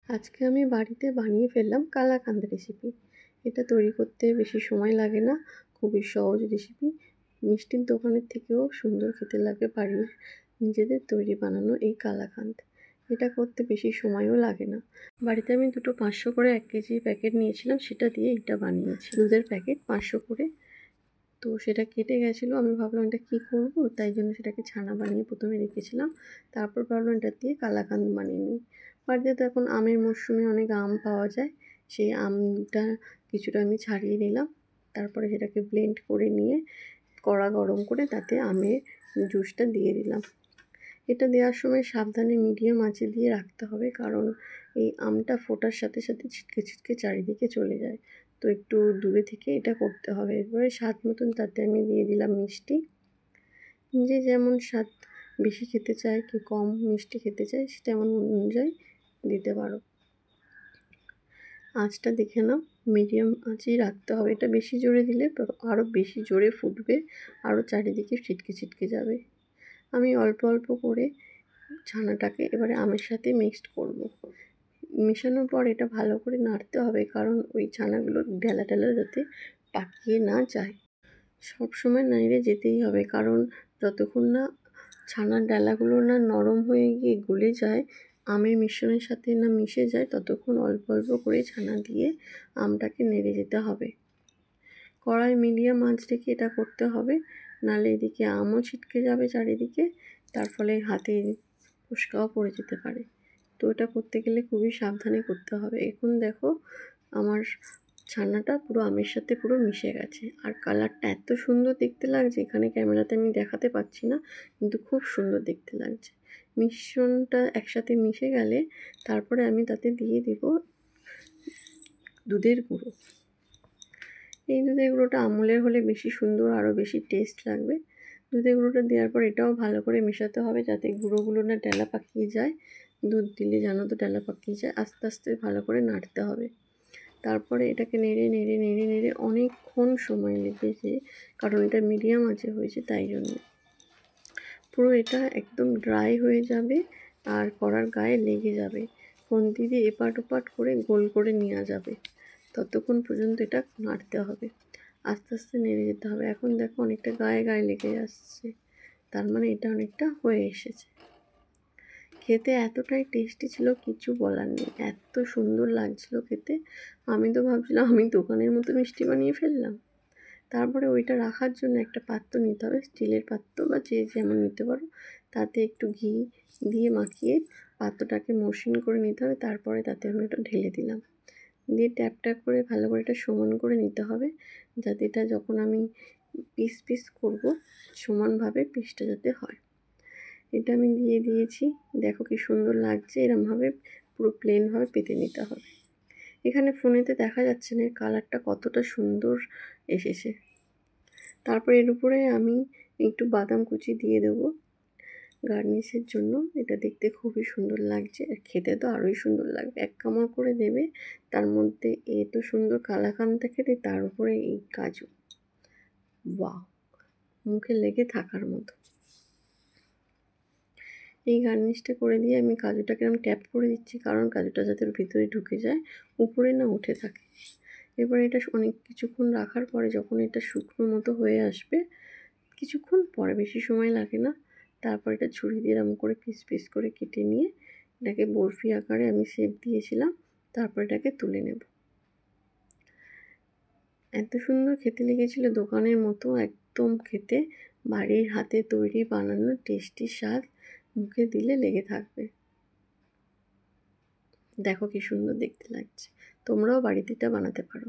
আজকে আমি বাড়িতে বানিয়ে ফেললাম কালাকাঁদ রেসিপি। এটা তৈরি করতে বেশি সময় লাগে না, খুবই সহজ রেসিপি। মিষ্টির দোকানের থেকেও সুন্দর খেতে লাগে বাড়ির নিজেদের তৈরি বানানো এই কালাকাঁদ। এটা করতে বেশি সময়ও লাগে না। বাড়িতে আমি দুটো 500 করে 1 কেজি প্যাকেট নিয়েছিলাম, সেটা দিয়ে এটা বানিয়েছি। দুধের প্যাকেট 500 করে। তো সেটা কেটে গেছিলো, আমি ভাবলাম এটা কী করবো, তাই জন্য সেটাকে ছানা বানিয়ে প্রথমে রেখেছিলাম। তারপর ভাবলাম এটা দিয়ে কালাকাঁদ বানিয়ে নিই। বাড়িতে তো এখন আমের মরশুমে অনেক আম পাওয়া যায়, সেই আমটা কিছুটা আমি ছাড়িয়ে নিলাম। তারপরে সেটাকে ব্লেন্ড করে নিয়ে কড়া গরম করে তাতে আমের জুসটা দিয়ে দিলাম। এটা দেওয়ার সময় সাবধানে মিডিয়াম আঁচে দিয়ে রাখতে হবে, কারণ এই আমটা ফোটার সাথে সাথে ছিটকে ছিটকে চারিদিকে চলে যায়। তো একটু দূরে থেকে এটা করতে হবে। এরপরে স্বাদ মতন তাতে আমি দিয়ে দিলাম মিষ্টি। যে যেমন স্বাদ বেশি খেতে চায়, কি কম মিষ্টি খেতে চায়, সেটা তেমন অনুযায়ী দিতে পারো। আঁচটা দেখে নাও, মিডিয়াম আঁচেই রাখতে হবে। এটা বেশি জোরে দিলে আরও বেশি জোরে ফুটবে, আরও চারিদিকে ছিটকে ছিটকে যাবে। আমি অল্প অল্প করে ছানাটাকে এবারে আমের সাথে মিক্সড করব। মেশানোর পর এটা ভালো করে নাড়তে হবে, কারণ ওই ছানাগুলো ঢেলা ঢেলা যাতে পাকিয়ে না যায়। সবসময় নাড়িয়ে যেতেই হবে, কারণ যতক্ষণ না ছানার ডালাগুলো না নরম হয়ে গিয়ে গলে যায়, আমের মিশ্রণের সাথে না মিশে যায়, ততক্ষণ অল্প অল্প করে ছানা দিয়ে আমটাকে নেড়ে যেতে হবে। কড়াই মিডিয়াম আঁচ রেখে এটা করতে হবে, নাহলে এদিকে আমও ছিটকে যাবে চারিদিকে, তার ফলে হাতে ফোস্কাও পড়ে যেতে পারে। তো এটা করতে গেলে খুবই সাবধানে করতে হবে। এখন দেখো আমার ছানাটা পুরো আমের সাথে পুরো মিশে গেছে, আর কালারটা এত সুন্দর দেখতে লাগছে, এখানে ক্যামেরাতে আমি দেখাতে পাচ্ছি না, কিন্তু খুব সুন্দর দেখতে লাগছে। মিশ্রণটা একসাথে মিশে গেলে তারপরে আমি তাতে দিয়ে দেব দুধের গুঁড়ো। এই দুধের গুঁড়োটা আমুলের হলে বেশি সুন্দর, আরও বেশি টেস্ট লাগবে। দুধের গুঁড়োটা দেওয়ার পর এটাও ভালো করে মেশাতে হবে, যাতে গুঁড়োগুলো না ডেলা পাকিয়ে যায়। দুধ দিলে জানো তো ডেলা পাকিয়ে যায়। আস্তে আস্তে ভালো করে নাড়তে হবে। তারপরে এটাকে নেড়ে নেড়ে নেড়ে নেড়ে অনেকক্ষণ সময় লেগেছে, কারণ এটা মিডিয়াম আঁচে হয়েছে, তাই জন্য। পুরো এটা একদম ড্রাই হয়ে যাবে আর কড়ার গায়ে লেগে যাবে। খুন্তি দিয়ে এপাট ওপাট করে গোল করে নেওয়া যাবে, ততক্ষণ পর্যন্ত এটা নাড়তে হবে। আস্তে আস্তে নেড়ে যেতে হবে। এখন দেখো অনেকটা গায়ে গায়ে লেগে আসছে, তার মানে এটা অনেকটা হয়ে এসেছে। খেতে এতটাই টেস্টি ছিল, কিছু বলার নেই, এত সুন্দর লাগছিল খেতে। আমি তো ভাবছিলাম আমি দোকানের মতো মিষ্টি বানিয়ে ফেললাম। তারপরে ওইটা রাখার জন্য একটা পাত্র নিতে হবে, স্টিলের পাত্র বা যে যেমন নিতে পারো। তাতে একটু ঘি দিয়ে মাখিয়ে পাত্রটাকে মসৃণ করে নিতে হবে। তারপরে তাতে আমি এটা ঢেলে দিলাম, দিয়ে ট্যাপ ট্যাপ করে ভালো করে এটা সমান করে নিতে হবে, যাতে এটা যখন আমি পিস পিস করব সমানভাবে পিসটা যাতে হয়। এটা আমি দিয়ে দিয়েছি, দেখো কি সুন্দর লাগছে। এরমভাবে পুরো প্লেনভাবে পেতে নিতে হবে। এখানে ফোনেতে দেখা যাচ্ছে না কালারটা কতটা সুন্দর এসেছে। তারপর এর উপরে আমি একটু বাদাম কুচি দিয়ে দেবো গার্নিশের জন্য। এটা দেখতে খুবই সুন্দর লাগছে, আর খেতে তো আরোই সুন্দর লাগবে। 1 কামড় করে দেবে, তার মধ্যে এত সুন্দর কালাকাঁদটা খেতে, তার উপরে এই কাজু, ওয়াও, মুখে লেগে থাকার মতো। এই গার্নিশটা করে দিয়ে আমি কাজুটাকে আমি ট্যাপ করে দিচ্ছি, কারণ কাজুটা যাতে ভিতরে ঢুকে যায়, উপরে না উঠে থাকে। এবার এটা অনেক কিছুক্ষণ রাখার পরে যখন এটা শুকনো মতো হয়ে আসবে, কিছুক্ষণ পরে, বেশি সময় লাগে না, তারপর এটা ছুরি দিয়ে এরকম করে পিস পিস করে কেটে নিয়ে এটাকে বরফি আকারে আমি শেপ দিয়েছিলাম, তারপর এটাকে তুলে নেব। এত সুন্দর খেতে লেগেছিল, দোকানের মতো একদম খেতে, বাড়ির হাতে তৈরি বানানো টেস্টি স্বাদ, মুখে দিলে লেগে থাকবে। দেখো কি সুন্দর দেখতে লাগছে। তোমরাও বাড়িতে এটা বানাতে পারো।